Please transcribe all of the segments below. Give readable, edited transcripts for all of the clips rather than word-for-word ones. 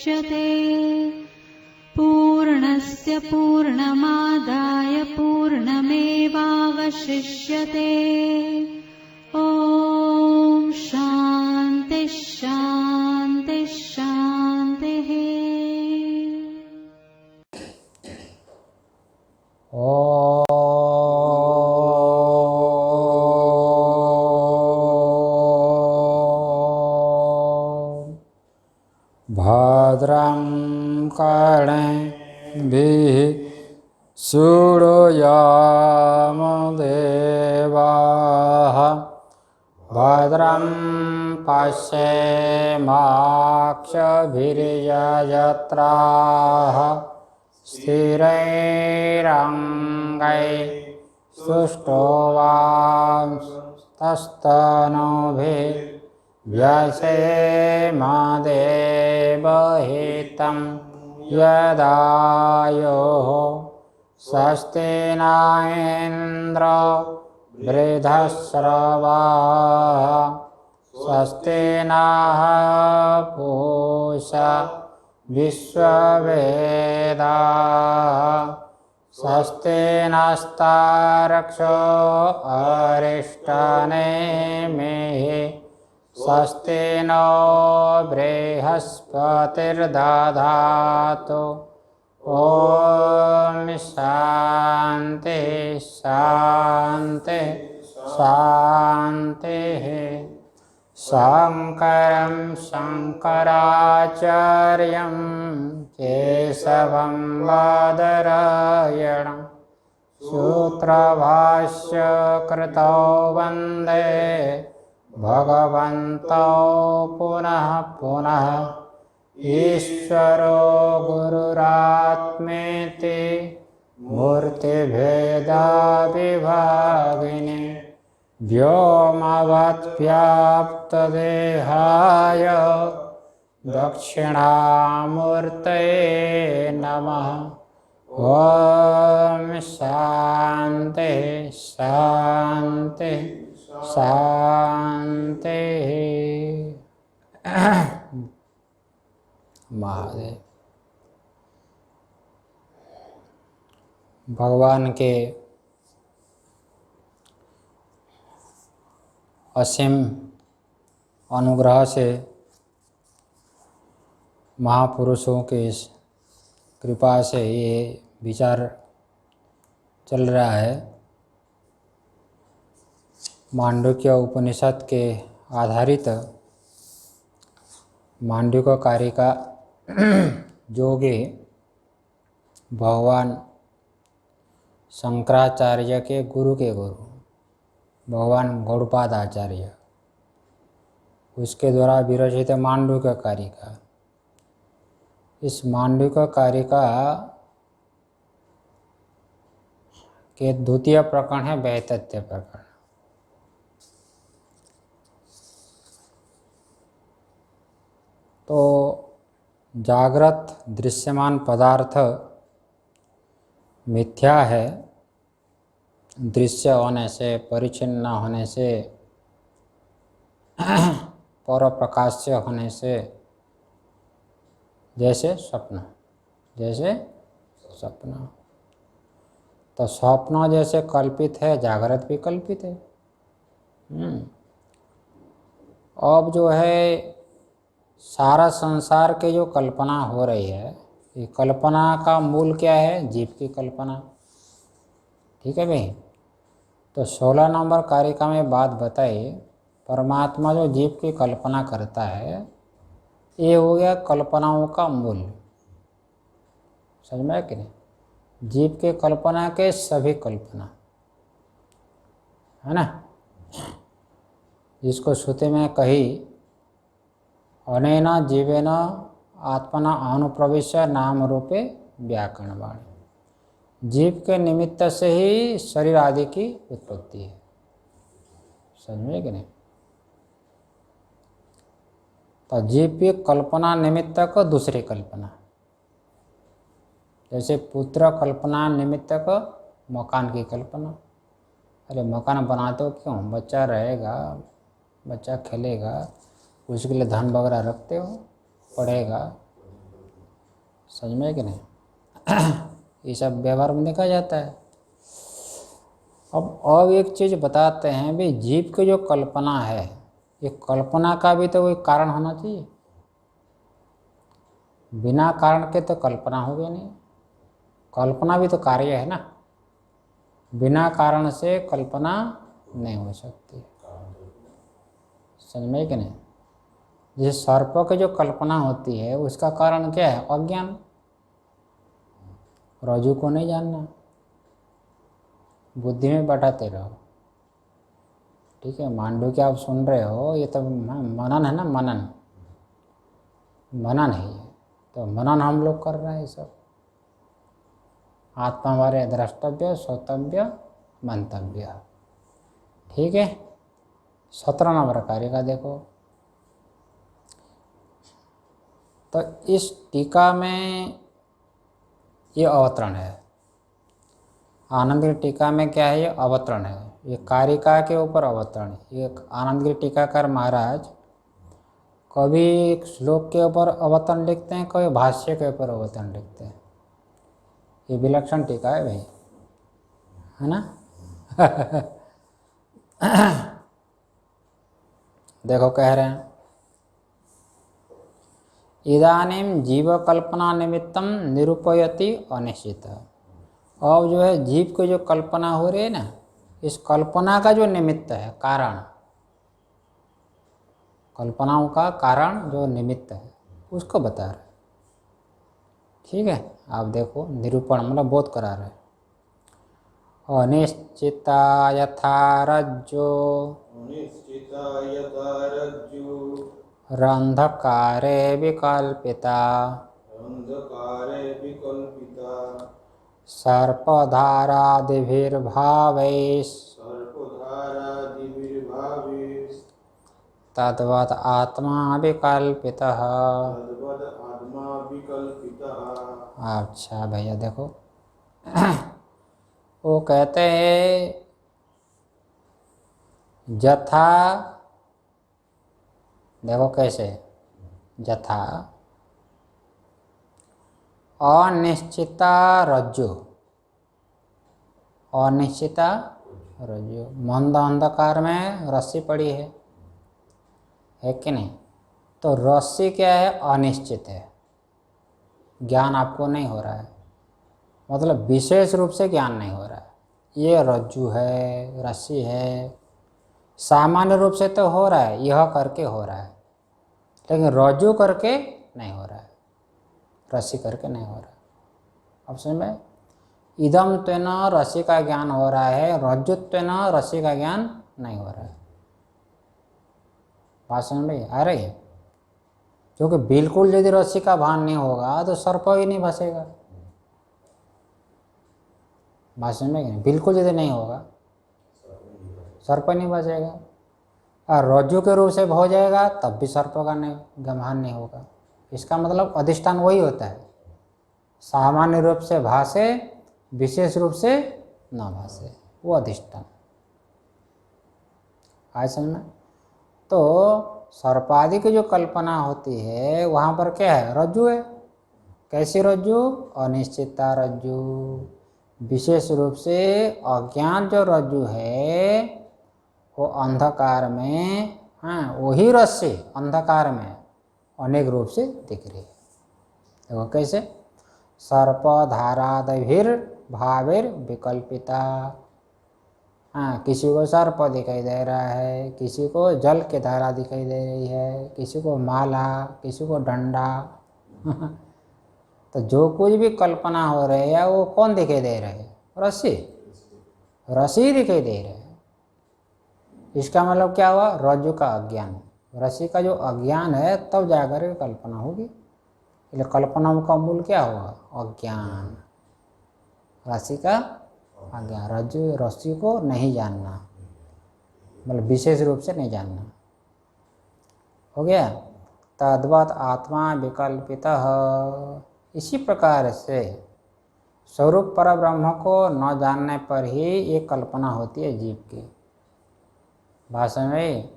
मुच्यते पूर्णस्य पूर्णमादाय पूर्णमेवावशिष्यते। ॐ शान्ति शान्ति शान्तिः। भद्रं कर्णेभिः शृणुयाम देवाः भद्रं पश्येमाक्षभिर्यजत्राः स्थिरैरङ्गैस्तुष्टुवांस्तनूभिः व्यसेमदेवहितं यदायुः स्वस्ति न इन्द्रो वृद्धश्रवाः स्वस्ति नः पूषा विश्ववेदाः स्वस्ति नस्तार्क्ष्यो अरिष्टनेमिः स्वस्ति नो बृहस्पतिर्दधातु। ॐ शान्ति शान्ति शान्तिः। शङ्करं शङ्कराचार्यं केशवं बादरायणं सूत्रभाष्यकृतौ वन्दे भगवन्तौ पुनः पुनः। ईश्वरो गुरुरात्मेति मूर्तिभेदविभागिने व्योमवद्व्याप्तदेहाय दक्षिणामूर्तये नमः। ॐ शान्ति शान्ति शान्तिः। महादेव भगवान के असीम अनुग्रह से महापुरुषों के इस कृपा से ये विचार चल रहा है। मांडुक्य उपनिषद के आधारित मांडुक्य कारिका जो कि भगवान शंकराचार्य के गुरु भगवान गौड़पाद आचार्य उसके द्वारा विरचित मांडुक्य कारिका। इस मांडुक्य कारिका के द्वितीय प्रकरण है वैतथ्य प्रकरण। तो जागृत दृश्यमान पदार्थ मिथ्या है, दृश्य होने से परिच्छिन्न होने से पर प्रकाश्य होने से, जैसे स्वप्न तो स्वप्न जैसे कल्पित है जागृत भी कल्पित है। अब जो है सारा संसार के जो कल्पना हो रही है, ये कल्पना का मूल क्या है? जीव की कल्पना। ठीक है भाई। तो 16 नंबर कारिका में बात बताई, परमात्मा जो जीव की कल्पना करता है ये हो गया कल्पनाओं का मूल। समझ में कि नहीं? जीव के कल्पना के सभी कल्पना है ना, जिसको श्रुति में कही अनेन जीवेन आत्मना अनुप्रविश्य नाम रूपे व्याकरणवाणी। जीव के निमित्त से ही शरीर आदि की उत्पत्ति है। समझ में कि नहीं? तो जीव की कल्पना निमित्तक दूसरी कल्पना, जैसे पुत्र कल्पना निमित्तक मकान की कल्पना। अरे मकान बनाते हो क्यों? बच्चा रहेगा, बच्चा खेलेगा, उसके लिए धन वगैरह रखते हो, पढ़ेगा, समझ में है कि नहीं? ये सब व्यवहार में देखा जाता है। अब एक चीज़ बताते हैं भी, जीव की जो कल्पना है, ये कल्पना का भी तो कोई कारण होना चाहिए। बिना कारण के तो कल्पना होगी नहीं। कल्पना भी तो कार्य है ना, बिना कारण से कल्पना नहीं हो सकती। समझ में कि नहीं? जैसे सर्प की जो कल्पना होती है उसका कारण क्या है? अज्ञान। रज्जु को नहीं जानना, बुद्धि में बैठाते रहो। ठीक है, मांडू क्या आप सुन रहे हो, ये तो मनन है ना, मनन मनन है ये। तो मनन हम लोग कर रहे हैं सब। आत्मा हमारे द्रष्टव्य, श्रोतव्य, मंतव्य। ठीक है, 17 नंबर कार्य का देखो। तो इस टीका में ये अवतरण है। आनंदगिरी टीका में क्या है? ये अवतरण है, ये कारिका के ऊपर अवतरण है। ये आनंदगिरी टीकाकार महाराज कभी एक श्लोक के ऊपर अवतरण लिखते हैं, कभी भाष्य के ऊपर अवतरण लिखते हैं। ये विलक्षण टीका है भाई, है ना? देखो कह रहे हैं, इदानीं जीवकल्पना निमित्तम निरूपयति अनिश्चित। अब जो है जीव की जो कल्पना हो रही है ना, इस कल्पना का जो निमित्त है, कारण, कल्पनाओं का कारण जो निमित्त है उसको बता रहे। ठीक है, आप देखो निरूपण मतलब बोध करा रहे। अनिश्चिता यथा रज्जो रंधकारे विकल्पिता तद्वत् आत्मा विकल्पितः। अच्छा भैया देखो, वो कहते हैं जथा, देखो कैसे, जथा अनिश्चिता रज्जु, अनिश्चिता रज्जु, मंद अंधकार में रस्सी पड़ी है कि नहीं? तो रस्सी क्या है? अनिश्चित है, ज्ञान आपको नहीं हो रहा है, मतलब विशेष रूप से ज्ञान नहीं हो रहा है। ये रज्जु है, रस्सी है, सामान्य रूप से तो हो रहा है, यह करके हो रहा है, लेकिन रज्जु करके नहीं हो रहा है, रस्सी करके नहीं हो रहा है। अब समझ में? इदम त्वेन रस्सी का ज्ञान हो रहा है, रज्जुत्वेन रस्सी का ज्ञान नहीं हो रहा है। बात समझ में आ रही है? क्योंकि बिल्कुल यदि रस्सी का भान नहीं होगा तो सर्प ही नहीं फंसेगा। बात समझ में? बिल्कुल यदि नहीं होगा सर्प नहीं फंसेगा, और रज्जु के रूप से हो जाएगा तब भी सर्प का नहीं गमहान नहीं होगा। इसका मतलब अधिष्ठान वही होता है, सामान्य रूप से भाषे, विशेष रूप से न भाषे, वो अधिष्ठान। आज समझ में? तो सर्पादि की जो कल्पना होती है वहाँ पर क्या है? रज्जु है। कैसी रज्जु? अनिश्चितता रज्जु, विशेष रूप से अज्ञान जो रज्जु है वो अंधकार में, हाँ वही रस्सी अंधकार में अनेक रूप से दिख रही है। देखो कैसे, सर्प धारादिभिर भाविर विकल्पिता। हाँ, किसी को सर्प दिखाई दे रहा है, किसी को जल की धारा दिखाई दे रही है, किसी को माला, किसी को डंडा। तो जो कुछ भी कल्पना हो रही है वो कौन दिखाई दे रहे है? रस्सी, रस्सी दिखाई दे रहे है। इसका मतलब क्या हुआ? रज्जु का अज्ञान, रस्सी का जो अज्ञान है तब जाकर के कल्पना होगी। इसलिए कल्पना का मूल क्या हुआ? अज्ञान, रस्सी का अज्ञान, रज्जु रस्सी को नहीं जानना, मतलब विशेष रूप से नहीं जानना। हो गया? तद्वत् आत्मा विकल्पितः। इसी प्रकार से स्वरूप पर ब्रह्म को न जानने पर ही ये कल्पना होती है जीव की। भाषा में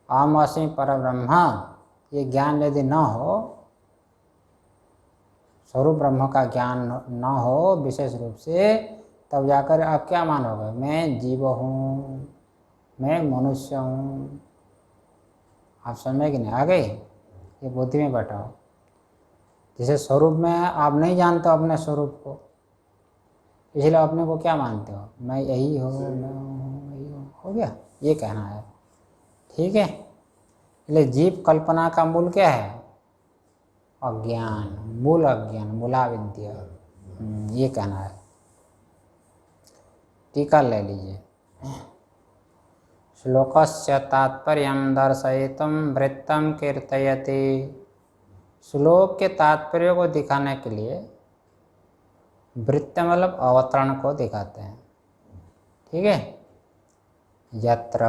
अहम अस्मि पर ब्रह्म, ये ज्ञान यदि न हो, स्वरूप ब्रह्म का ज्ञान न हो विशेष रूप से, तब जाकर आप क्या मानोगे? मैं जीव हूँ, मैं मनुष्य हूँ। आप समझे कि नहीं? आ गई? ये बुद्धि में बैठाओ। जैसे स्वरूप में आप नहीं जानते अपने स्वरूप को, इसलिए अपने को क्या मानते हो? मैं यही हूँ, मैं हूँ, यही हूँ। हो गया? ये कहना है, ठीक है। इसलिए जीव कल्पना का मूल क्या है? अज्ञान, मूल अज्ञान, मूला विद्या। ये कहना है। टीका ले लीजिए। श्लोकस्य तात्पर्यं दर्शयितुं वृत्तं कीर्तयति। श्लोक के तात्पर्य को दिखाने के लिए वृत्त मतलब अवतरण को दिखाते हैं, ठीक है। यत्र,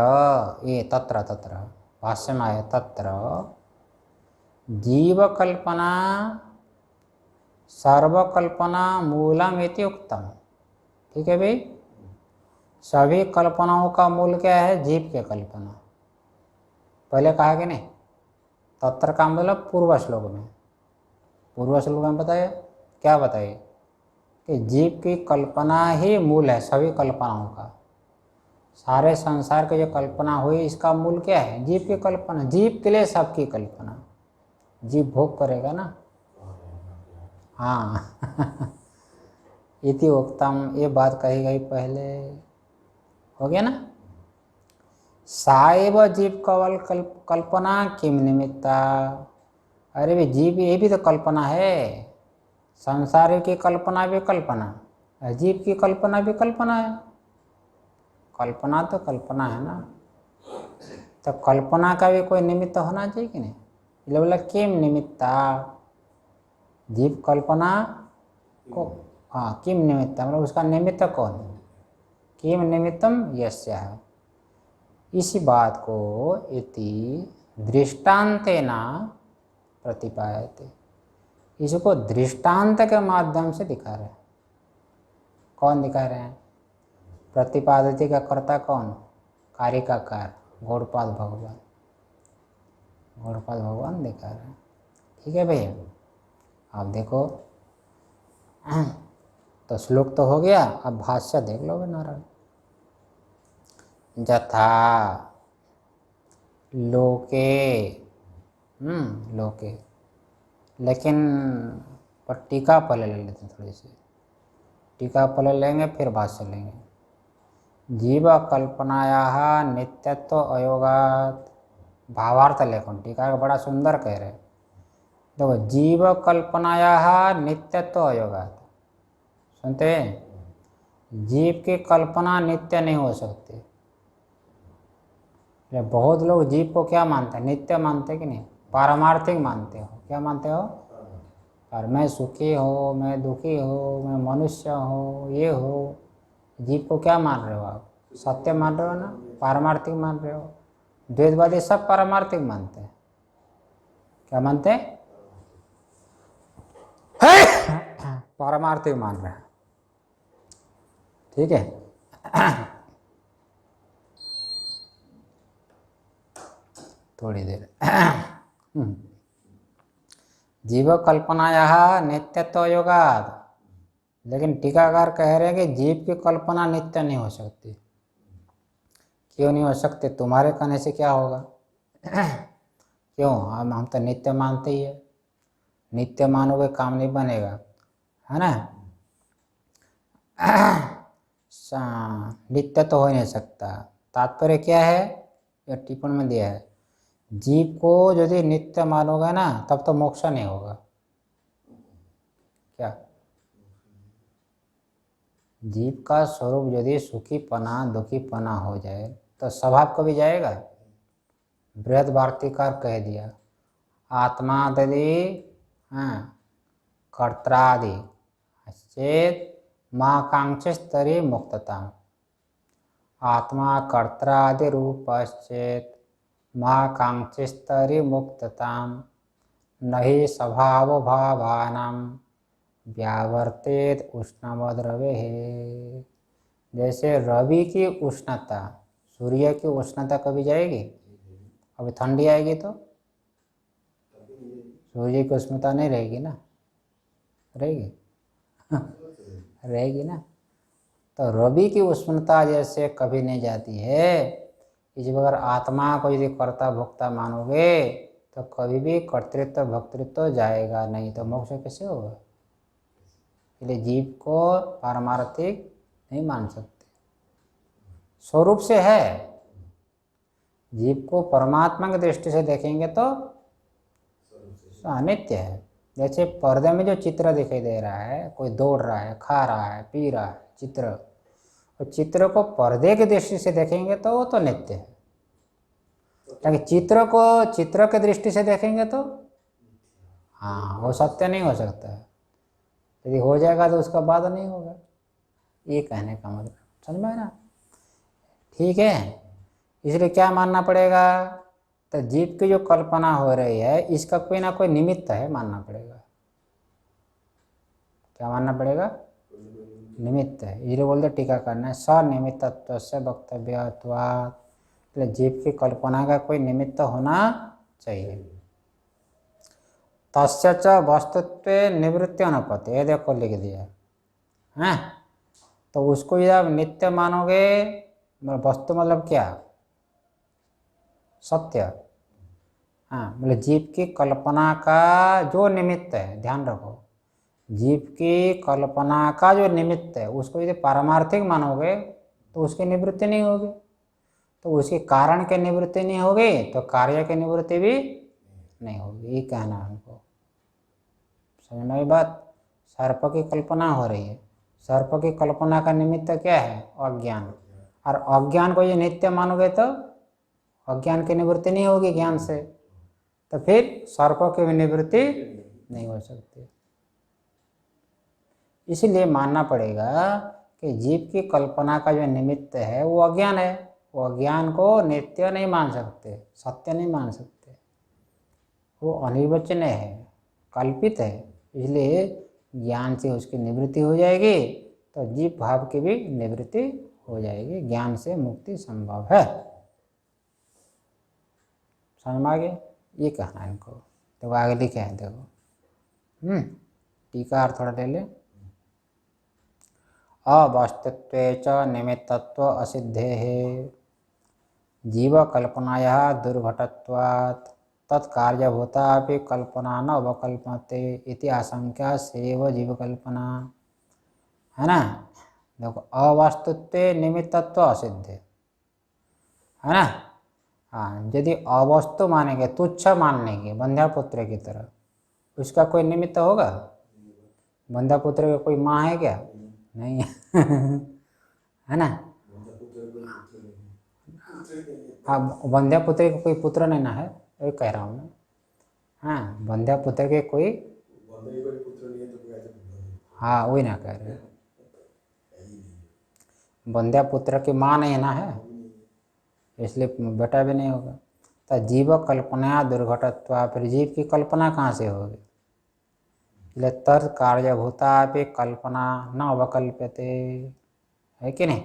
ये तत्र, तत्र भाष्य में आया, तत्र जीव कल्पना सर्वकल्पना मूलम इति उक्तम। ठीक है भाई, सभी कल्पनाओं का मूल क्या है? जीव की कल्पना। पहले कहा कि नहीं? तत्र का मतलब पूर्व श्लोक में, पूर्व श्लोक में बताया क्या? बताइए कि जीव की कल्पना ही मूल है सभी कल्पनाओं का। सारे संसार की जो कल्पना हुई इसका मूल क्या है? जीव की कल्पना। जीव के लिए सबकी कल्पना। जीव भोग करेगा ना। हाँ इति उक्तम, ये बात कही गई पहले। हो गया ना? साएव जीव कवल कल्पना किम निमित्ता। अरे भाई जीव ये भी तो कल्पना है। संसार की कल्पना भी कल्पना, जीव की कल्पना भी कल्पना है। कल्पना तो कल्पना है ना, तो कल्पना का भी कोई निमित्त होना चाहिए कि नहीं? इसलिए बोला किम निमित्ता, जीव कल्पना को, हाँ किम निमित्त मतलब उसका निमित्त कौन? किम निमित्तम यस्य है। इसी बात को इति दृष्टांतेना प्रतिपादयते, इसको दृष्टांत के माध्यम से दिखा रहे हैं। कौन दिखा रहे हैं? प्रतिपादयते का कर्ता कौन? कार्य का कार गौड़पाद भगवान, गौड़पाद भगवान दिखा रहे हैं। ठीक है भैया, आप देखो। तो श्लोक तो हो गया, अब भाष्य देख लो नारायण। यथा लोके, लोके, लेकिन पर टीका पहले ले लेते हैं थोड़ी सी। टीका पहले लेंगे फिर भाष्य लेंगे। जीव कल्पनाया नित्यत्व अयोगात, भावार्थ लेखो। टीका बड़ा सुंदर कह रहे। देखो, जीव कल्पनाया नित्यत्व अयोगात, सुनते हैं? जीव की कल्पना नित्य नहीं हो सकती। बहुत लोग जीव को क्या मानते हैं? नित्य मानते हैं कि नहीं? पारमार्थिक मानते हो। क्या मानते हो? और मैं सुखी हो, मैं दुखी हो, मैं मनुष्य हो, ये हो। जीव को क्या मान रहे हो आप? सत्य मान रहे हो ना? पारमार्थिक मान रहे हो। द्वैतवादी सब पारमार्थिक मानते हैं। क्या मानते हैं? पारमार्थिक मान रहे हैं। ठीक है थोड़ी देर जीव कल्पनाया नित्यत्व योगाद, लेकिन टीकाकार कह रहे हैं कि जीव की कल्पना नित्य नहीं हो सकती। क्यों नहीं हो सकते? तुम्हारे कहने से क्या होगा? क्यों? हम तो नित्य मानते ही है। नित्य मानोगे काम नहीं बनेगा, है ना? नित्य तो हो नहीं सकता। तात्पर्य क्या है? यह टिप्पणी में दिया है, जीव को यदि नित्य मानोगे ना तब तो मोक्ष नहीं होगा। क्या? जीव का स्वरूप यदि सुखीपना दुखीपना हो जाए तो स्वभाव कभी जाएगा? बृहद वार्तिकार कह दिया, आत्मा यदि कर्त्रादि चेत माकांक्षस्तरी मुक्तता, आत्मा कर्त्रादि रूपश्चेत माकांक्षस्तरी मुक्तता नहि स्वभाव भावानां व्यावर्तेत उष्णवद्रवे। जैसे रवि की उष्णता, सूर्य की उष्णता कभी जाएगी? अभी ठंडी आएगी तो सूर्य की उष्णता नहीं रहेगी ना। रहेगी रहेगी ना। तो रवि की उष्णता जैसे कभी नहीं जाती है, इस बगैर आत्मा को यदि कर्ता भोक्ता मानोगे तो कभी भी कर्तृत्व भोक्तृत्व जाएगा नहीं, तो मोक्ष कैसे होगा। इसलिए जीव को पारमार्थिक नहीं मान सकते, स्वरूप से है। जीव को परमात्मा की दृष्टि से देखेंगे तो अनित्य है। जैसे पर्दे में जो चित्र दिखाई दे रहा है, कोई दौड़ रहा है, खा रहा है, पी रहा है, चित्र, और चित्र को पर्दे की दृष्टि से देखेंगे तो वो तो नित्य है। लेकिन चित्र को चित्र की दृष्टि से देखेंगे तो हाँ, वो सत्य नहीं हो सकता है। यदि हो जाएगा तो उसका बाद नहीं होगा, ये कहने का मतलब, समझ में ना। ठीक है, इसलिए क्या मानना पड़ेगा, तो जीव की जो कल्पना हो रही है इसका कोई ना कोई निमित्त है, मानना पड़ेगा। क्या मानना पड़ेगा, निमित्त है। इसलिए बोलते टीका करना है सनिमित्तत्व से वक्तव्यत्वात्, इसलिए जीव की कल्पना का कोई निमित्त होना चाहिए। तस्य च वस्तुत्व निवृत्ति अनुपत्ति, ये देखो लिख दिया है। तो उसको यदि आप नित्य मानोगे, वस्तु मतलब क्या, सत्य। हाँ, मतलब जीव की कल्पना का जो निमित्त है, ध्यान रखो, जीव की कल्पना का जो निमित्त है उसको यदि पारमार्थिक मानोगे तो उसकी निवृत्ति नहीं होगी, तो उसके कारण की निवृत्ति नहीं होगी तो कार्य की निवृत्ति भी नहीं होगी, ये कहना हमको। समझ में आई बात। सर्प की कल्पना हो रही है, सर्प की कल्पना का निमित्त क्या है, अज्ञान, और अज्ञान को ये नित्य मानोगे तो अज्ञान की निवृत्ति नहीं होगी ज्ञान से, तो फिर सर्प की भी निवृत्ति नहीं हो सकती। इसलिए मानना पड़ेगा कि जीव की कल्पना का जो निमित्त है वो अज्ञान है, वो अज्ञान को नित्य नहीं मान सकते, सत्य नहीं मान सकते, वो अनिर्वचनीय है, कल्पित है। इसलिए ज्ञान से उसकी निवृत्ति हो जाएगी तो जीव भाव की भी निवृत्ति हो जाएगी, ज्ञान से मुक्ति संभव है। समझ में आ गया, ये कहना है इनको। तो आगे लिखे हैं देखो, टीका और थोड़ा ले ले। अवस्तुत्वे च निमित्तत्व असिद्धेः जीवकल्पनायाः दुर्घटत्वात् तत्कार्यभूतापि कल्पना न अवकल्पते इति आशंका सेव जीवकल्पना, है ना। देखो, अवस्तुत्व निमित्तत्व असिद्ध है ना। हाँ, यदि अवस्तु मानेंगे, तुच्छ मान लेंगे बंध्यापुत्र की तरह, उसका कोई निमित्त होगा, बंध्यापुत्र का कोई माँ है क्या, नहीं है ना। हाँ, बंध्यापुत्र का कोई पुत्र नहीं ना है, वही कह रहा हूँ मैं। हाँ, बंध्यापुत्र के कोई, हाँ वही ना कह रहे, बंध्यापुत्र की माँ नहीं ना है, इसलिए बेटा भी नहीं होगा। तो जीव कल्पना दुर्घटत्वा, फिर जीव की कल्पना कहाँ से होगी, इसलिए तर्क कार्यभूता भी कल्पना न अवकल्प्यते, है कि नहीं।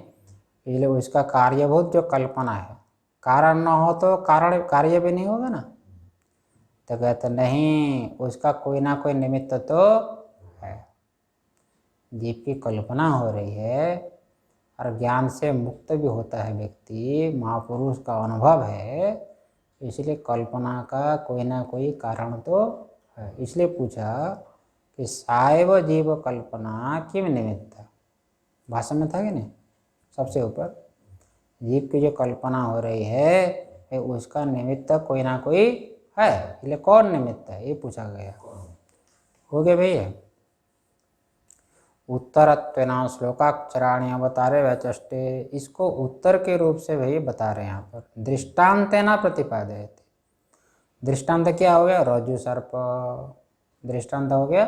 इसलिए उसका कार्यभूत जो कल्पना है, कारण न हो तो कारण कार्य भी नहीं होगा ना। तो कहते नहीं, उसका कोई ना कोई निमित्त तो है। जीव की कल्पना हो रही है और ज्ञान से मुक्त भी होता है व्यक्ति, महापुरुष का अनुभव है, इसलिए कल्पना का कोई ना कोई कारण तो है। इसलिए पूछा कि सायव जीव कल्पना किम निमित्त, भाषण में था कि नहीं, सबसे ऊपर जीव की जो कल्पना हो रही है उसका निमित्त कोई ना कोई है, इसलिए कौन निमित्त है ये पूछा गया। हो गया भैया। उत्तरत्वेन श्लोकाक्षराणि अवतारे वचष्टे, इसको उत्तर के रूप से भैया बता रहे हैं यहाँ पर, दृष्टांतेन प्रतिपादयति। दृष्टांत क्या हो गया, रज्जु सर्प, दृष्टांत हो गया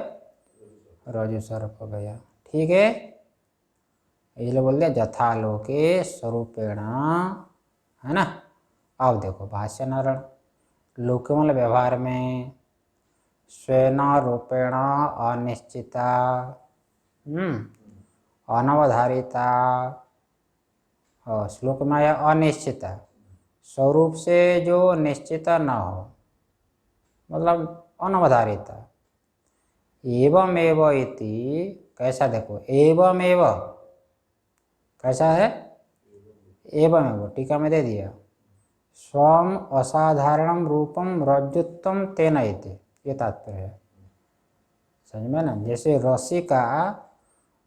रज्जु सर्प भैया, ठीक है। इसलिए बोल दिया यथालोके स्वरूपेण, है ना। अब देखो भाष्य नारायण, लोक मतलब व्यवहार में, स्वेन रूपेण अनिश्चिता, अनवधारिता, और श्लोक में आया अनिश्चिता, स्वरूप से जो निश्चित न हो, मतलब अनवधारिता, एवमेव इति कैसा देखो, एवमेव कैसा है, एवमेव टीका में दे दिया, स्वम असाधारणम रूपम रज्जुत्वम तेन इति, ये तात्पर्य है। समझ में ना, जैसे रस्सी का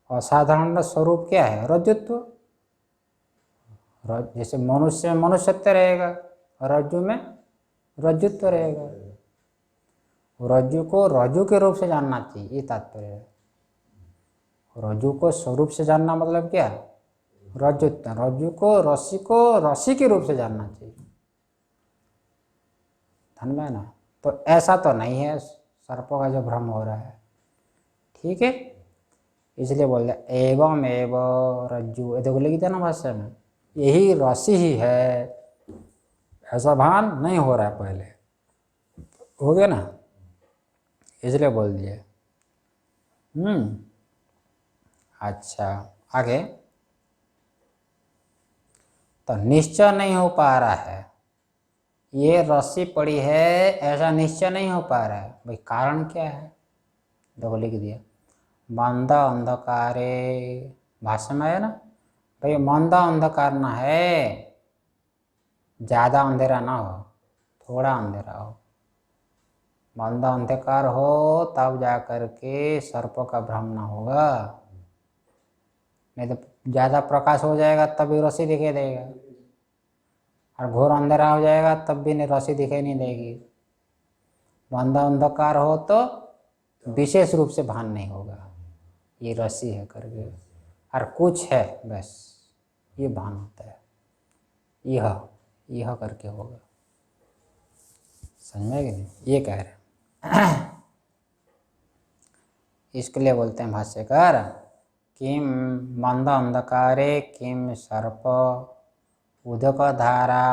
असाधारण स्वरूप क्या है, रज्जुत्व। जैसे मनुष्य में मनुष्यत्व रहेगा, रज्जु में रज्जुत्व रहेगा। रज्जु को रज्जु के रूप से जानना चाहिए, ये तात्पर्य है। रज्जु को स्वरूप से जानना मतलब क्या, रज्जुत्व। रज्जु को रस्सी के रूप से जानना चाहिए, ध्यान में ना। तो ऐसा तो नहीं है सर्पों का जो भ्रम हो रहा है, ठीक है। इसलिए बोल रहे एवं एवं रज्जु, ये देखो लिख देना भाष्य में, यही रस्सी ही है, ऐसा भान नहीं हो रहा है, पहले हो गया ना, इसलिए बोल दिए। अच्छा आगे, तो निश्चय नहीं हो पा रहा है, ये रस्सी पड़ी है ऐसा निश्चय नहीं हो पा रहा है। भाई कारण क्या है, देखो लिख दिया, मंदा अंधकारे, भाषा में है ना भाई, मंदा अंधकार ना है, ज़्यादा अंधेरा ना हो, थोड़ा अंधेरा हो। मंदा अंधकार हो तब जा कर के सर्पों का भ्रम ना होगा, नहीं तो ज़्यादा प्रकाश हो जाएगा तब भी रस्सी दिखाई देगा, और घोर अंधेरा हो जाएगा तब भी नहीं, रस्सी दिखाई नहीं देगी। मंदा अंधकार हो तो विशेष रूप से भान नहीं होगा, ये रस्सी है करके, और कुछ है बस ये भान होता है, यह करके होगा। समझ में कि नहीं, ये कह रहे इसके लिए बोलते हैं भाष्यकार, किम मंद अंधकारे किम सर्प उदक धारा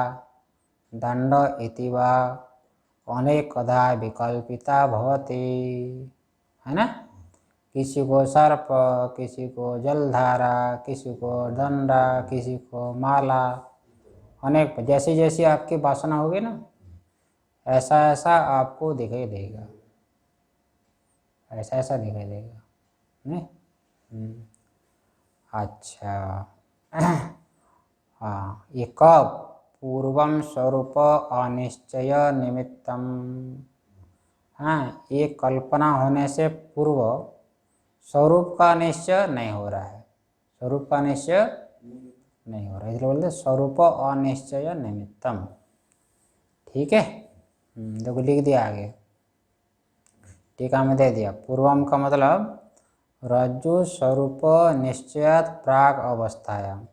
दंड इति वा अनेकधा विकल्पिता भवति, है ना। किसी को सर्प, किसी को जलधारा, किसी को दंडा, किसी को माला, अनेक जैसी जैसी आपकी वासना होगी ना, ऐसा ऐसा आपको दिखाई देगा, ऐसा ऐसा दिखाई देगा, नहीं। अच्छा हाँ, ये कब, पूर्वम स्वरूप अनिश्चय निमित्तम, हाँ ये कल्पना होने से पूर्व स्वरूप का निश्चय नहीं हो रहा है, स्वरूप का निश्चय नहीं हो रहा है, इसलिए बोलते स्वरूप अनिश्चय निमित्तम, ठीक है। देखो लिख दिया आगे, टीका में दे दिया, पूर्वम का मतलब रज्जु स्वरूप निश्चयात प्राग अवस्थायाम,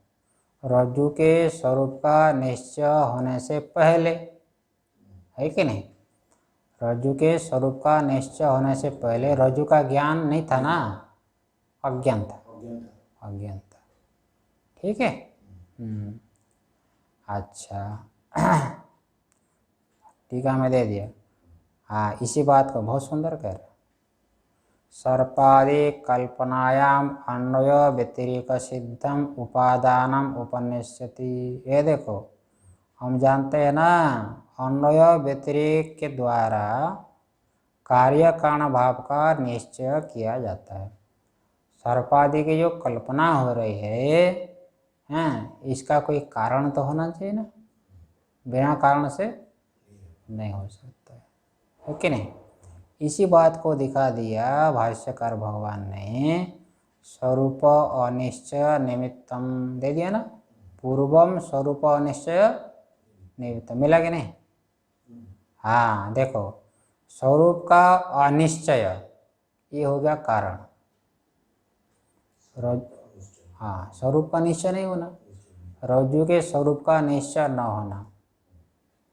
रज्जु के स्वरूप का निश्चय होने से पहले, है कि नहीं। रज्जु के स्वरूप का निश्चय होने से पहले रज्जु का ज्ञान नहीं था ना, अज्ञान था, अज्ञान था, ठीक है। अच्छा टीका में दे दिया, हाँ इसी बात को बहुत सुंदर कह रहे, सर्पादि कल्पनायाम अन्वय व्यतिरेक सिद्धम उपादानम उपनिश्यति। ये देखो हम जानते हैं ना, अन्वय व्यतिरेक के द्वारा कार्य कारण भाव का निश्चय किया जाता है। सर्पादि की जो कल्पना हो रही है, इसका कोई कारण तो होना चाहिए ना, बिना कारण से नहीं हो सकता है कि नहीं। इसी बात को दिखा दिया भाष्यकार भगवान ने, स्वरूप अनिश्चय निमित्तम दे दिया ना, पूर्वम स्वरूप अनिश्चय निमित्तम, मिला कि नहीं। हाँ देखो, स्वरूप का अनिश्चय ये हो गया कारण, हाँ स्वरूप का निश्चय नहीं होना, रज्जु के स्वरूप का निश्चय न होना,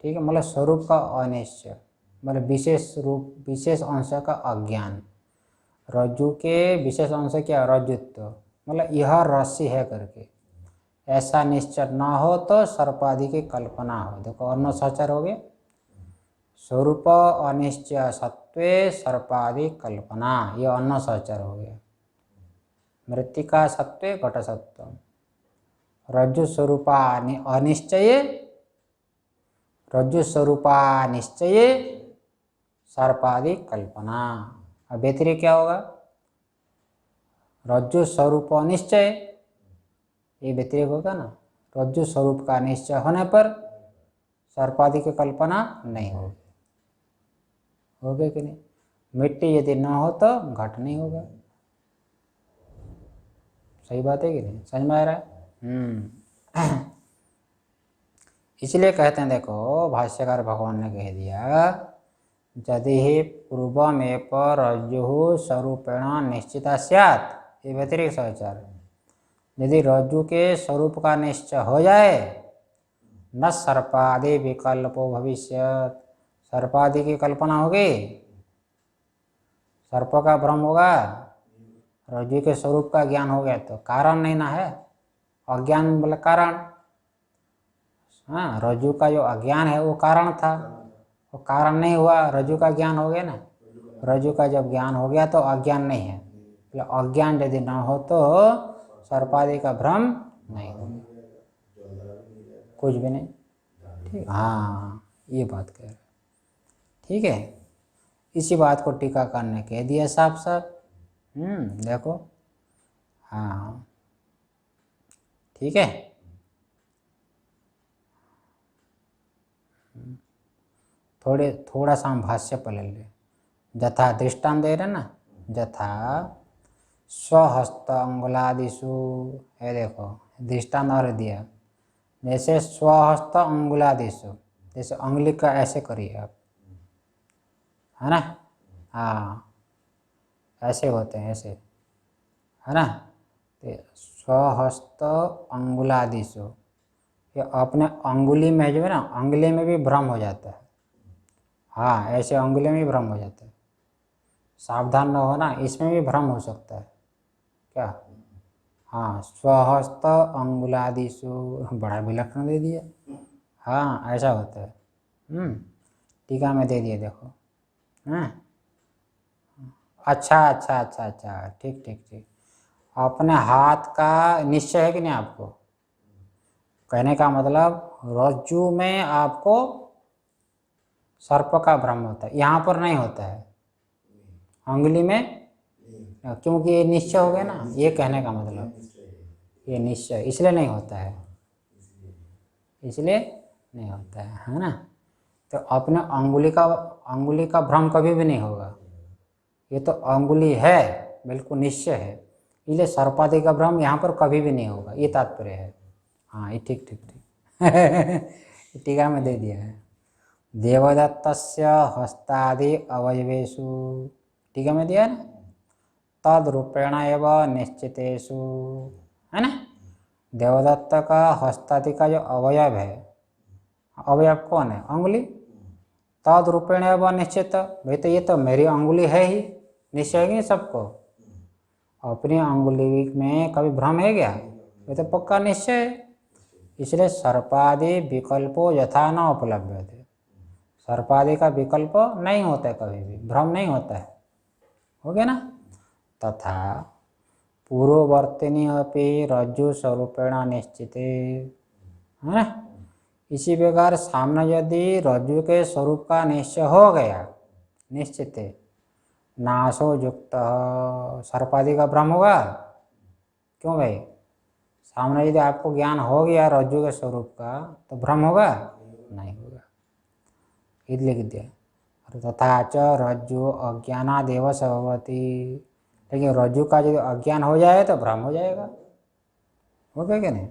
ठीक है। मतलब स्वरूप का अनिश्चय मतलब विशेष रूप, विशेष अंश का अज्ञान, रज्जु के विशेष अंश क्या, रज्जुत्व, मतलब यह रस्सी है करके ऐसा निश्चय न हो तो सर्पादि की कल्पना हो। देखो अन्न सहचर हो गया, स्वरूप अनिश्चय सत्वे सर्पादि कल्पना, यह अन्न सहचर हो गया। मृत्तिका सत्वे घट सत्व, रज्जु स्वरूपा अनिश्चय, रज्जु स्वरूपा निश्चय सर्पादि कल्पना, अब व्यतिरेक क्या होगा? रज्जु स्वरूप निश्चय, ये व्यतिरेक होगा ना। रज्जु स्वरूप का निश्चय होने पर सर्पादि की कल्पना नहीं होगी। हो गए कि नहीं? मिट्टी यदि न हो तो घट नहीं होगा। सही बात है कि नहीं? समझ में आ रहा है? इसलिए कहते हैं, देखो भाष्यकार भगवान ने कह दिया, यदि ही पूर्वमेव रज्जु स्वरूपेण निश्चिता स्यात्, ये व्यतिरिक्त समाचार। यदि रज्जु के स्वरूप का निश्चय हो जाए, न सर्पादि विकल्पो भविष्यत्, सर्पादि की कल्पना होगी, सर्प का भ्रम होगा। रज्जु के स्वरूप का ज्ञान हो गया तो कारण नहीं ना है, अज्ञान बोले कारण। हाँ, रज्जु का जो अज्ञान है वो कारण था, वो कारण नहीं हुआ, रज्जु का ज्ञान हो गया ना। रज्जु का जब ज्ञान हो गया तो अज्ञान नहीं है, मतलब अज्ञान यदि न हो तो सर्पादि का भ्रम नहीं होगा, कुछ भी नहीं। ठीक, हाँ ये बात कह रहे। ठीक है, इसी बात को टीकाकार ने कह दिया साफ साफ। देखो, हाँ ठीक है। थोड़ा सा हम भाष्य पढ़ ले। यथा दृष्टांत दे रहे ना, यथा स्वहस्त अंगुलादिषु, है देखो दृष्टांत और दिया, जैसे स्वहस्त अंगुलादिषु, जैसे अंगुली का ऐसे करिए आप, है ना। हाँ ऐसे होते हैं, ऐसे, है ना। तो स्वहस्त अंगुलादिषु, ये अपने अंगुली में जो है ना, अंगुली में भी भ्रम हो जाता है। हाँ ऐसे अंगुली में भी भ्रम हो जाता है, सावधान न होना, इसमें भी भ्रम हो सकता है क्या। हाँ स्वहस्त अंगुलादिषु, बड़ा विलक्षण दे दिया। हाँ ऐसा होता है। टीका में दे दिए देखो। हाँ अच्छा अच्छा अच्छा अच्छा, ठीक ठीक ठीक। अपने हाथ का निश्चय है कि नहीं आपको? कहने का मतलब रज्जु में आपको सर्प का भ्रम होता है, यहाँ पर नहीं होता है, अंगुली में, क्योंकि ये निश्चय हो गया ना, ये कहने का मतलब ये निश्चय इसलिए नहीं होता है, इसलिए नहीं होता है ना। तो अपने अंगुली का भ्रम कभी भी नहीं होगा, ये तो अंगुली है, बिल्कुल निश्चय है, इसलिए सर्पादि का भ्रम यहाँ पर कभी भी नहीं होगा, ये तात्पर्य है। हाँ ये ठीक ठीक ठीक टीका में दे दिया है। देवदत्तस्य हस्तादि अवयवेषु, टीका में दिया है ना, तद रूपेण एव निश्चितेषु, है ना। देवदत्त का हस्तादि का जो अवयव है, अवयव कौन है? अंगुली। तद रूपेण एव निश्चित, भाई तो ये तो मेरी अंगुली है ही, निश्चय है कि नहीं सबको। अपनी अंगुली में कभी भ्रम है क्या? ये तो पक्का निश्चय है। इसलिए सर्पादि विकल्पो यथा न उपलब्ध, सर्पादि का विकल्प नहीं होता है, कभी भी भ्रम नहीं होता है, हो गया ना। तथा पूर्ववर्तिनी अपि रज्जु स्वरूपेण निश्चित, है ना। इसी प्रकार सामने यदि रज्जु के स्वरूप का निश्चय हो गया, निश्चित नाशो युक्त, सर्पादि का भ्रम होगा। क्यों भाई? सामने यदि आपको ज्ञान हो गया रज्जु के स्वरूप का तो भ्रम होगा? नहीं होगा, ईद लिख दिया। तथा च रज्जु अज्ञानादेव भवति, लेकिन रज्जु का यदि अज्ञान हो जाए तो भ्रम हो जाएगा, हो गया कि नहीं।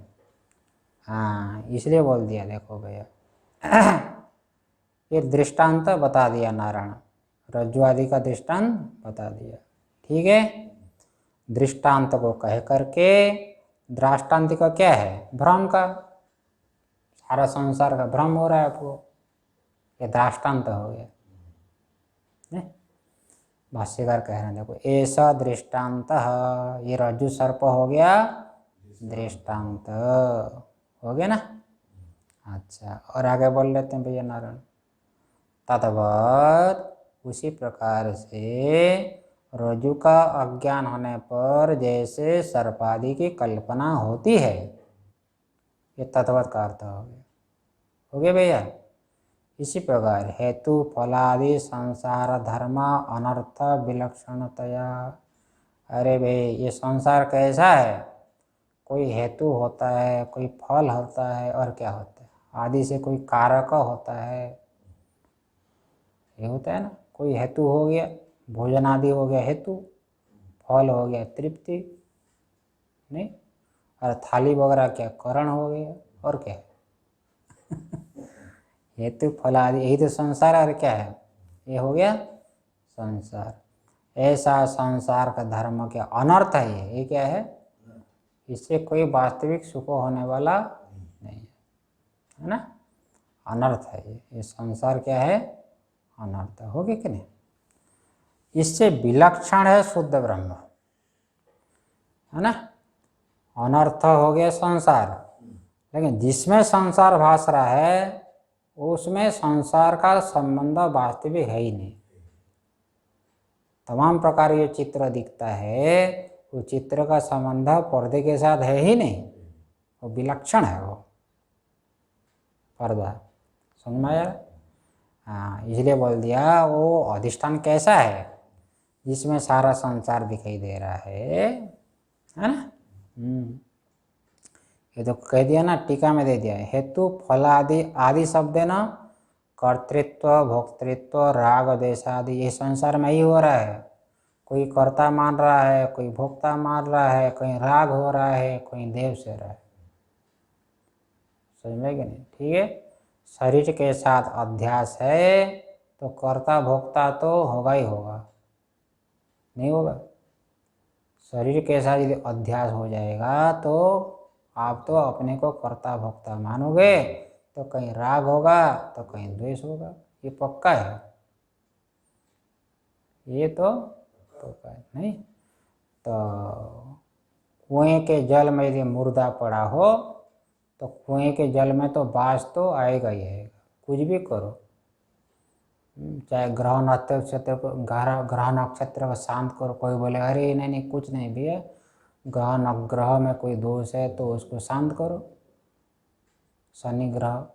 हाँ इसलिए बोल दिया, देखो भैया ये दृष्टांत बता दिया नारायण, रज्जु आदि का दृष्टांत बता दिया। ठीक है, दृष्टांत को कह करके दृष्टांत का क्या है? भ्रम का, सारा संसार का भ्रम हो रहा है आपको, ये दृष्टांत हो गया। भाष्यकार कह रहे हैं देखो, ऐसा दृष्टांत, ये रज्जु सर्प हो गया दृष्टांत, हो गया ना। अच्छा और आगे बोल लेते हैं भैया नारायण। तद्वत् उसी प्रकार से रज्जु का अज्ञान होने पर जैसे सर्पादि की कल्पना होती है, ये तद्वत् का अर्थ हो गया, हो गया भैया। इसी प्रकार हेतु फलादि संसार धर्म अनर्थ विलक्षणतया। अरे भाई ये संसार कैसा है, कोई हेतु होता है, कोई फल होता है, और क्या होता है, आदि से कोई कारक होता है, ये होता है ना। कोई हेतु हो गया, भोजन आदि हो गया हेतु, फल हो गया तृप्ति, नहीं, और थाली वगैरह क्या करण हो गया, और क्या हेतु फल आदि, यही तो संसार, और क्या है, ये हो गया संसार। ऐसा संसार का धर्म क्या अनर्थ है, ये क्या है, इससे कोई वास्तविक सुख होने वाला नहीं है ना, अनर्थ है ये संसार क्या है, अनर्थ हो गया कि नहीं। इससे विलक्षण है शुद्ध ब्रह्म, है ना। अनर्थ हो गया संसार, लेकिन जिसमें संसार भास रहा है उसमें संसार का संबंध वास्तविक है ही नहीं। तमाम प्रकार ये चित्र दिखता है, वो चित्र का संबंध पर्दे के साथ है ही नहीं, वो विलक्षण है वो पर्दा, समझ में आया। हाँ, इसलिए बोल दिया वो अधिष्ठान कैसा है, जिसमें सारा संसार दिखाई दे रहा है ना। ये तो कह दिया ना, टीका में दे दिया, हेतु फल आदि, आदि शब्द है ना, कर्तृत्व भोक्तृत्व राग देश आदि, ये संसार में ही हो रहा है। कोई कर्ता मान रहा है, कोई भोक्ता मान रहा है, कहीं राग हो रहा है, कोई देव से रहा है, समझ में कि नहीं। ठीक है, शरीर के साथ अध्यास है तो कर्ता भोक्ता तो होगा ही होगा, नहीं होगा। शरीर के साथ यदि अध्यास हो जाएगा तो आप तो अपने को कर्ता भोक्ता मानोगे, तो कहीं राग होगा तो कहीं द्वेष होगा, ये पक्का है, ये तो पक्का है। नहीं तो कुएं के जल में यदि मुर्दा पड़ा हो तो कुएं के जल में तो बास तो आएगा ही आएगा, कुछ भी करो, चाहे ग्रह नक्षत्र को, ग्रह नक्षत्र को शांत करो, कोई बोले अरे नहीं नहीं कुछ नहीं भैया, ग्रह में कोई दोष है तो उसको शांत करो, शनि ग्रह,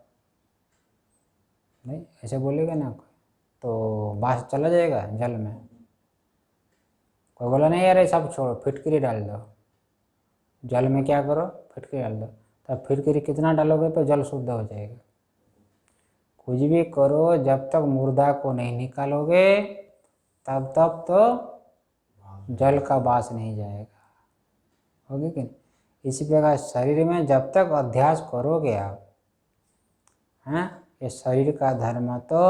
नहीं ऐसे बोलेगा ना तो बास चला जाएगा जल में। कोई बोला नहीं यार सब छोड़ो, फिटकरी डाल दो जल में, क्या करो फिटकरी डाल दो, तब फिटकरी कितना डालोगे तो जल शुद्ध हो जाएगा। कुछ भी करो, जब तक मुर्दा को नहीं निकालोगे तब तक तो जल का बास नहीं जाएगा, होगी कि नहीं। इसी प्रकार शरीर में जब तक अध्यास करोगे आप, हैं, ये शरीर का धर्म तो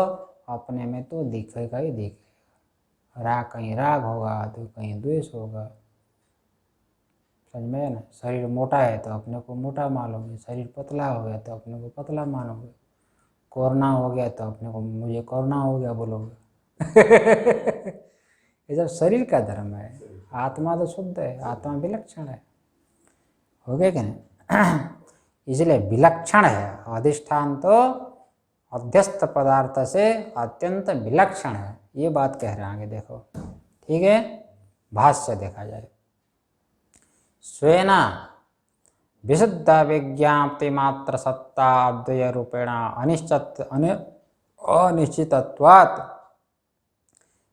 अपने में तो दिखेगा ही दिखेगा, राग कहीं राग होगा तो कहीं द्वेष होगा, समझ में ना। शरीर मोटा है तो अपने को मोटा मानोगे, शरीर पतला हो गया तो अपने को पतला मानोगे, कोरोना हो गया तो अपने को मुझे कोरोना हो गया बोलोगे। ये सब शरीर का धर्म है, आत्मा तो शुद्ध है, आत्मा विलक्षण है, हो गया कि नहीं। इसलिए विलक्षण है अधिष्ठान, तो अध्यस्त पदार्थ से अत्यंत विलक्षण है, ये बात कह रहे हैं आगे देखो। ठीक है, भाष्य देखा जाए। स्वेना विशुद्ध विज्ञाप्ति मात्र सत्ता अद्वय रूपेण अनिश्चितत्वात्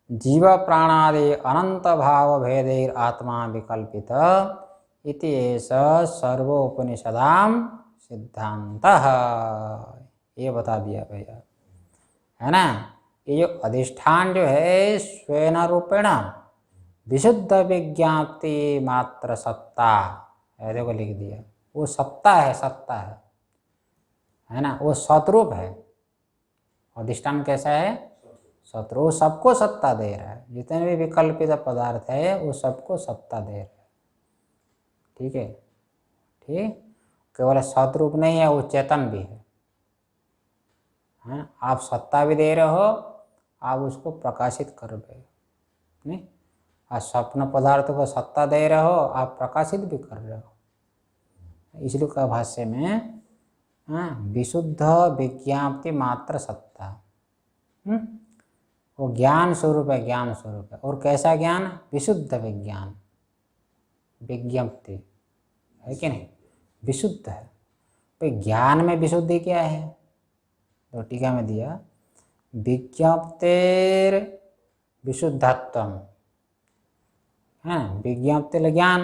जीव प्राणादि अनंत भाव भेदैर आत्मा विकल्पित इति एष सर्वोपनिषदाम सिद्धांतः, ये बता दिया भैया, है ना। ये जो अधिष्ठान जो है स्वेन रूपेण विशुद्ध विज्ञाप्ति मात्र सत्ता, ऐसे को लिख दिया, वो सत्ता है, सत्ता है ना, वो सतरूप है। अधिष्ठान कैसा है, सतरूप, वो सबको सत्ता दे रहा है, जितने भी विकल्पित पदार्थ है वो सबको सत्ता दे रहा है। ठीक है, ठीक, केवल सतरूप नहीं है, वो चेतन भी है, हैं? आप सत्ता भी दे रहे हो, आप उसको प्रकाशित कर रहे हो, नहीं, आप स्वप्न पदार्थ को सत्ता दे रहे हो, आप प्रकाशित भी कर रहे हो। इसलिए का भाष्य में विशुद्ध विज्ञाप्ति मात्र सत्ता, वो ज्ञान स्वरूप है, ज्ञान स्वरूप है। और कैसा ज्ञान, विशुद्ध विज्ञान, विज्ञप्ति है कि नहीं, विशुद्ध है। तो ज्ञान में विशुद्धि क्या है, तो टीका में दिया विज्ञप्तेर विशुद्धत्वम है, विज्ञप्तिर ज्ञान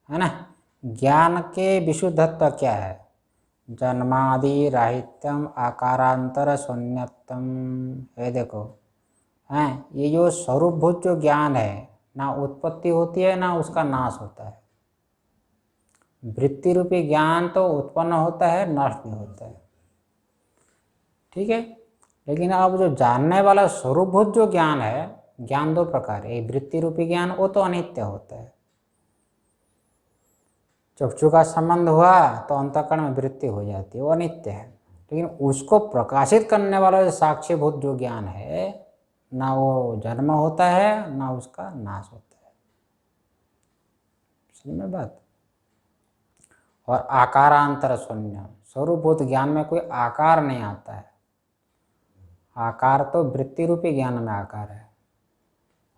है ना। ज्ञान के विशुद्धत्व क्या है? जन्मादि राहित्यम आकारांतर शून्यत्वम। ये देखो हैं, ये जो स्वरूपभूत जो ज्ञान है, ना उत्पत्ति होती है ना उसका नाश होता है। वृत्ति रूपी ज्ञान तो उत्पन्न होता है, नष्ट भी होता है, ठीक है। लेकिन अब जो जानने वाला स्वरूपभूत जो ज्ञान है, ज्ञान दो प्रकार है। वृत्ति रूपी ज्ञान वो तो अनित्य होता है। चक्षु का संबंध हुआ तो अंतःकरण में वृत्ति हो जाती है, वो अनित्य है। लेकिन उसको प्रकाशित करने वाला जो साक्षीभूत जो ज्ञान है, ना वो जन्म होता है ना उसका नाश होता है। समझ में बात? और आकारांतर शून्य, स्वरूपभूत ज्ञान में कोई आकार नहीं आता है। आकार तो वृत्ति रूपी ज्ञान में आकार है,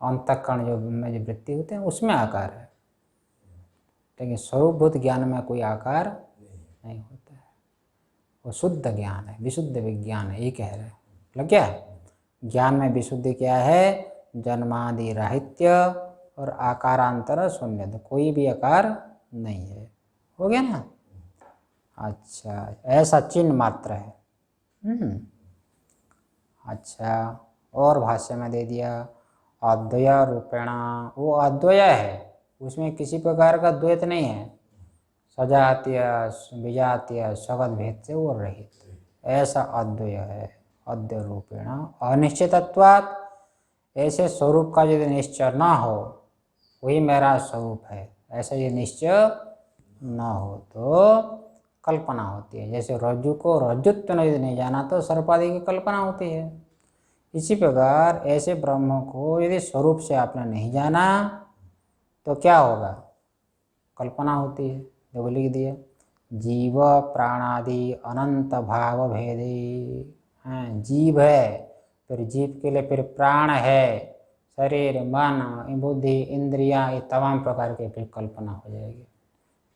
अंतःकरण जो में जो वृत्ति होते हैं उसमें आकार है, लेकिन स्वरूपभूत ज्ञान में कोई आकार नहीं होता है। वो शुद्ध ज्ञान है, विशुद्ध विज्ञान है, ये कह रहे हैं। लग गया? ज्ञान में विशुद्धि क्या है? जन्मादि राहित्य और आकारांतर शून्य, तो कोई भी आकार नहीं है। हो गया ना? अच्छा, ऐसा चिन्ह मात्र है। अच्छा, और भाष्य में दे दिया अद्वय रूपेणा, वो अद्वय है, उसमें किसी प्रकार का द्वैत नहीं है। सजातीय विजातीय सगत भेद से वो रहित, ऐसा अद्वय है। अद्वय रूपेण अनिश्चितत्वात्, ऐसे स्वरूप का यदि निश्चय न हो, वही मेरा स्वरूप है, ऐसा ये निश्चय न हो तो कल्पना होती है। जैसे रज्जु को रज्जुत्व नहीं जाना तो सर्पादि की कल्पना होती है। इसी प्रकार ऐसे ब्रह्म को यदि स्वरूप से आपने नहीं जाना तो क्या होगा? कल्पना होती है। देखो लिख दिए, जीव प्राणादि अनंत भाव भेदे। जीव है, फिर जीव के लिए फिर प्राण है, शरीर मन बुद्धि इंद्रिया, ये तमाम प्रकार के फिर कल्पना हो जाएगी।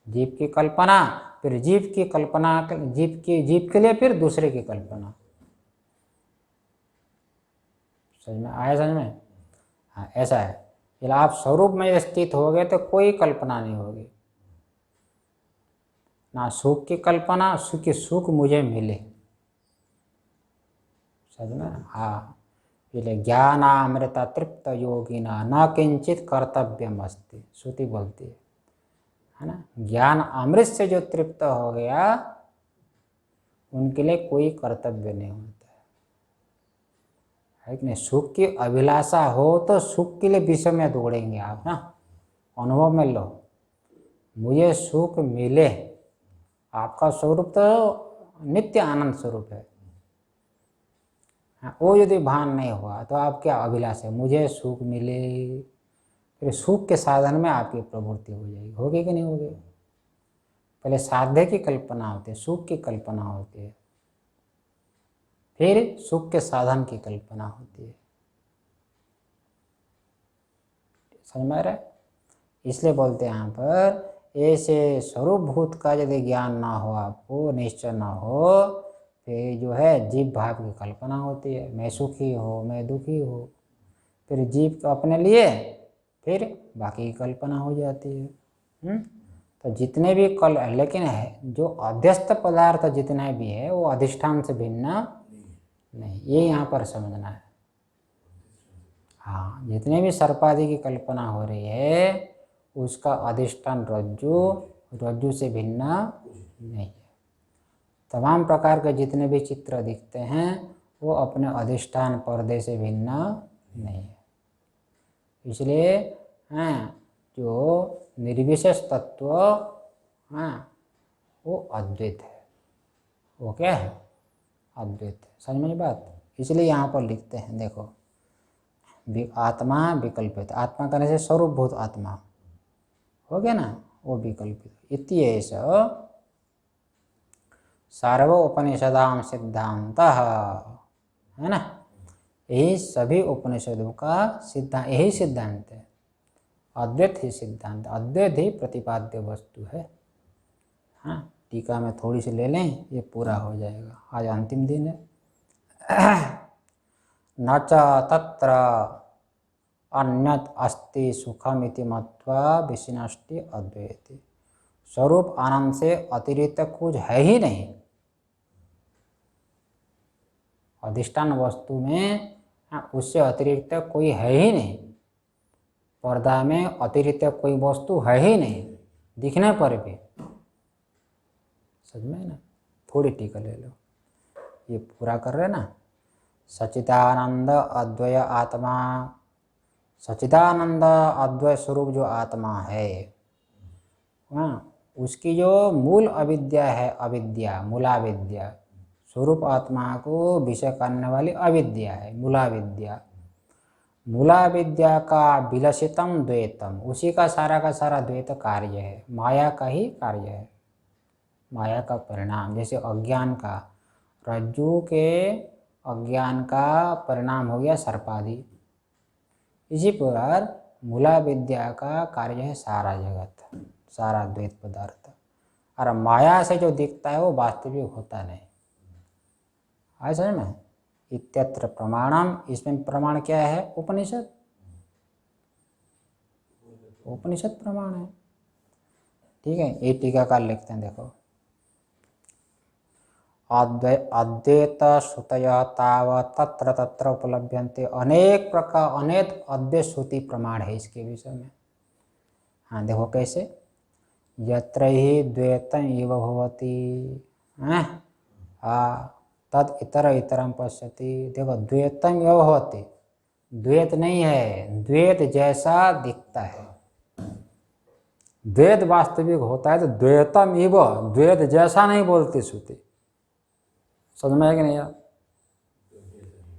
जीव की कल्पना, फिर जीव की कल्पना, जीव के लिए फिर दूसरे की कल्पना। समझ में आया? समझ में? हाँ, ऐसा है। यदि आप स्वरूप में स्थित हो गए तो कोई कल्पना नहीं होगी, ना सुख की कल्पना, सुख मुझे मिले। समझ में? हाँ, इसलिए ज्ञानामृत तृप्त योगिना न किंचित कर्तव्यम अस्ति, श्रुति बोलती है ना। ज्ञान अमृत से जो तृप्त हो गया उनके लिए कोई कर्तव्य नहीं होता है कि नहीं। सुख की अभिलाषा हो तो सुख के लिए विषय में दौड़ेंगे आप ना। अनुभव में लो, मुझे सुख मिले। आपका स्वरूप तो नित्य आनंद स्वरूप है। वो यदि भान नहीं हुआ तो आप क्या अभिलाष है? मुझे सुख मिले, फिर सुख के साधन में आपकी प्रवृत्ति हो जाएगी। होगी कि नहीं होगी? पहले साध्य की कल्पना होती है, सुख की कल्पना होती है, फिर सुख के साधन की कल्पना होती है। समझ में आ रहा है? इसलिए बोलते हैं यहाँ पर, ऐसे स्वरूप भूत का यदि ज्ञान ना हो, आपको निश्चय ना हो, फिर जो है जीव भाव की कल्पना होती है। मैं सुखी हो, मैं दुखी हो, फिर जीव को अपने लिए, फिर बाकी की कल्पना हो जाती है। तो जितने भी लेकिन है जो अध्यस्त पदार्थ जितने भी है वो अधिष्ठान से भिन्न नहीं, ये यहाँ पर समझना है। हाँ, जितने भी सर्पादि की कल्पना हो रही है उसका अधिष्ठान रज्जु से भिन्न नहीं है। तमाम प्रकार के जितने भी चित्र दिखते हैं वो अपने अधिष्ठान पर्दे से भिन्न नहीं है। इसलिए जो निर्विशेष तत्व वो अद्वैत है। वो क्या है? अद्वैत है। समझ में बात? इसलिए यहाँ पर लिखते हैं, देखो, आत्मा विकल्पित, आत्मा करने से स्वरूपभूत आत्मा हो गया ना, वो विकल्पित। इत्येष सर्वोपनिषदां सिद्धांत है ना। यही सभी उपनिषदों का सिद्धांत, यही सिद्धांत है। अद्वैत ही सिद्धांत, अद्वैत ही प्रतिपाद्य वस्तु है। हाँ, टीका में थोड़ी सी ले लें, ये पूरा हो जाएगा। आज अंतिम दिन है। न च तत्र अन्यत् अस्ति सुखमिति मत्वा विशिनष्टि अद्वैति। स्वरूप आनंद से अतिरिक्त कुछ है ही नहीं। अधिष्ठान वस्तु में उससे अतिरिक्त कोई है ही नहीं। पर्दा में अतिरिक्त कोई वस्तु है ही नहीं दिखने पर भी। समझ में ना? थोड़ी टीका ले लो, ये पूरा कर रहे ना। सच्चिदानंद अद्वय आत्मा, सच्चिदानंद अद्वय स्वरूप जो आत्मा है, उसकी जो मूल अविद्या है, अविद्या मूलाविद्या, स्वरूप आत्मा को विषय करने वाली अविद्या है मूलाविद्या। मूलाविद्या का विलसितम द्वैतम, उसी का सारा द्वैत कार्य है, माया का ही कार्य है, माया का परिणाम। जैसे अज्ञान का, रज्जु के अज्ञान का परिणाम हो गया सर्पादि, इसी प्रकार मूला विद्या का कार्य है सारा जगत, सारा द्वैत पदार्थ। और माया से जो दिखता है वो वास्तविक होता नहीं। आए समझ में? इत्यत्र प्रमाणम, इसमें प्रमाण क्या है? उपनिषद, उपनिषद प्रमाण है। ठीक है, ये टीकाकार लिखते हैं, देखो। अद्वैत श्रुतय ताव तत्र तत्र उपलभ्यन्ते, अनेक प्रकार अनेक अद्वैत श्रुति प्रमाण है इसके विषय में। हाँ देखो कैसे, यत्र ही द्वैतम इव भवति तद इतर इतरम पश्यति। देखो द्वैतम इव भवति, द्वैत नहीं है, द्वैत जैसा दिखता है। द्वैत वास्तविक होता है तो द्वैतम इव, द्वैत जैसा नहीं बोलती श्रुति। समझ में है कि नहीं यार?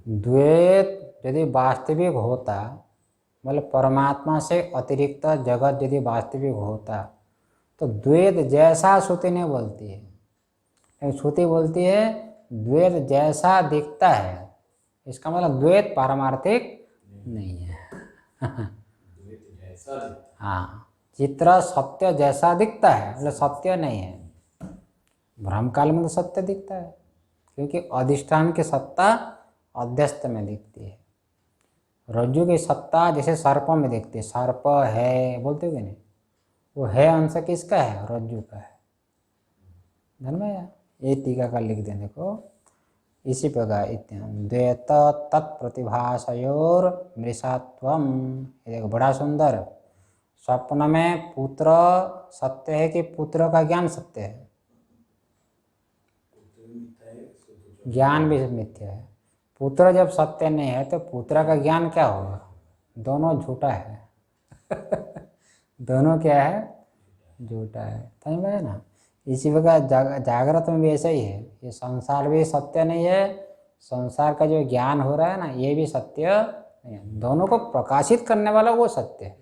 द्वैत यदि वास्तविक होता, मतलब परमात्मा से अतिरिक्त जगत यदि वास्तविक होता, तो द्वैत जैसा श्रुति नहीं बोलती है। श्रुति बोलती है द्वैत जैसा दिखता है, इसका मतलब द्वैत पारमार्थिक नहीं है। हाँ, चित्र सत्य जैसा दिखता है, मतलब सत्य नहीं है। भ्रम काल में तो सत्य दिखता है, क्योंकि अधिष्ठान की सत्ता अध्यस्त में दिखती है। रज्जु की सत्ता जैसे सर्प में दिखती है, सर्प है बोलते हो कि नहीं, वो है अंश किसका है? रज्जु का है। धन में यार, ये टीका का लिख दें, देखो इसी प्रकार द्वैत तत्प्रतिभासयोर मृषात्वम। ये देखो बड़ा सुंदर, स्वप्न में पुत्र सत्य है कि पुत्र का ज्ञान सत्य है? ज्ञान भी मिथ्या है। पुत्र जब सत्य नहीं है तो पुत्र का ज्ञान क्या होगा? दोनों झूठा है। दोनों क्या है? झूठा है। समझ में ना? इसी प्रकार जागृत में भी ऐसा ही है। ये संसार भी सत्य नहीं है, संसार का जो ज्ञान हो रहा है ना, ये भी सत्य नहीं है। दोनों को प्रकाशित करने वाला वो सत्य है।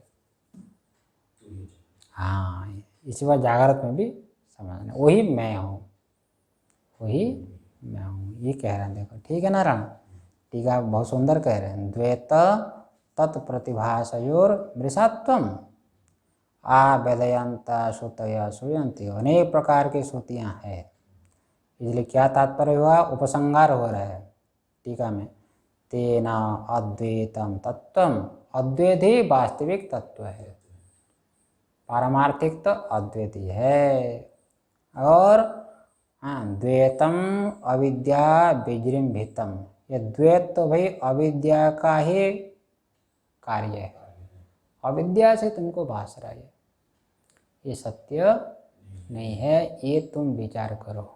हाँ, इसी बार जागृत में भी समझना, वही मैं हूँ, वही मैं हूँ, ये कह रहे हैं। देखो ठीक है ना राम? टीका बहुत सुंदर कह रहे हैं। द्वैत तत्प्रतिभासयोर मृषात्वम आवेदयंता श्रुतया श्रूयन्ति। अनेक प्रकार की श्रुतियाँ हैं, इसलिए क्या तात्पर्य हुआ? उपसंहार हो रहा है टीका में। तेना अद्वैतम तत्वम, अद्वैत ही वास्तविक तत्व है, पारमार्थिक तो अद्वैत ही है। और द्वैतम अविद्या विजृंभितम, ये द्वैत तो भाई अविद्या का ही कार्य है, अविद्या से तुमको भास रहा है, ये सत्य नहीं है, ये तुम विचार करो।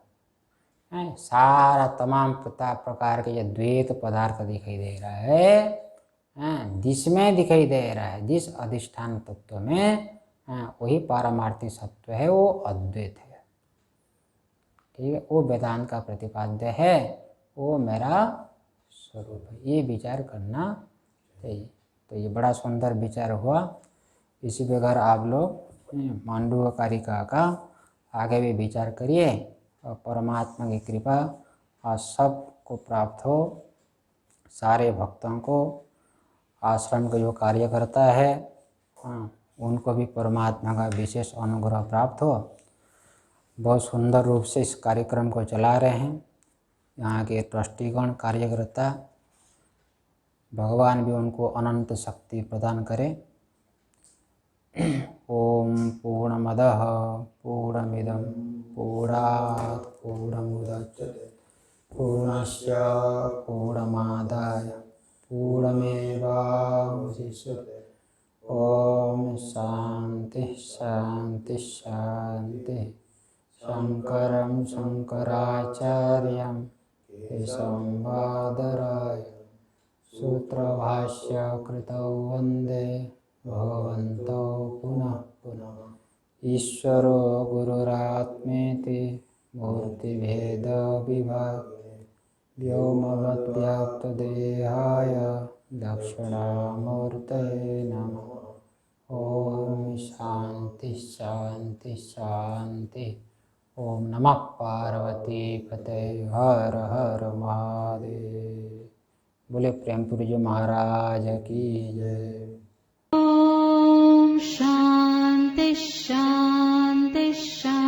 सारा तमाम प्रकार के ये द्वैत पदार्थ दिखाई दे रहा है, जिसमें दिखाई दे रहा है, जिस अधिष्ठान तत्व में, वही पारमार्थिक सत्य है, वो अद्वैत है। ठीक है, वो वेदांत का प्रतिपाद्य है, वो मेरा स्वरूप है, ये विचार करना चाहिए। तो ये बड़ा सुंदर विचार हुआ। इसी प्रकार आप लोग मांडू कारिका का आगे भी विचार करिए, और परमात्मा की कृपा और सबको प्राप्त हो, सारे भक्तों को, आश्रम का जो कार्य करता है उनको भी परमात्मा का विशेष अनुग्रह प्राप्त हो। बहुत सुंदर रूप से इस कार्यक्रम को चला रहे हैं यहाँ के ट्रस्टीगण, कार्यकर्ता, भगवान भी उनको अनंत शक्ति प्रदान करें। ओम पूर्णमदः पूर्णमिदं पूर्णात् पूर्णमुदच्यते पूर्णस्य पूर्णमादाय पूर्णमेवावशिष्यते। ओम शांति शांति शांति। शंकरं शंकराचार्यं केशवं बादरायणं सूत्रभाष्य कृतौ वन्दे भगवन्तौ पुनः पुनः। ईश्वरो गुरुरात्मेति मूर्तिभेदविभागिने व्योमवद्व्याप्तदेहाय दक्षिणामूर्तये नमः। ओम शांति शांति शांति। ओम नमः पार्वती पते हर हर महादेव। बोले प्रेमपुरी जी महाराज की जय। ॐ शान्ति शान्ति शान्ति।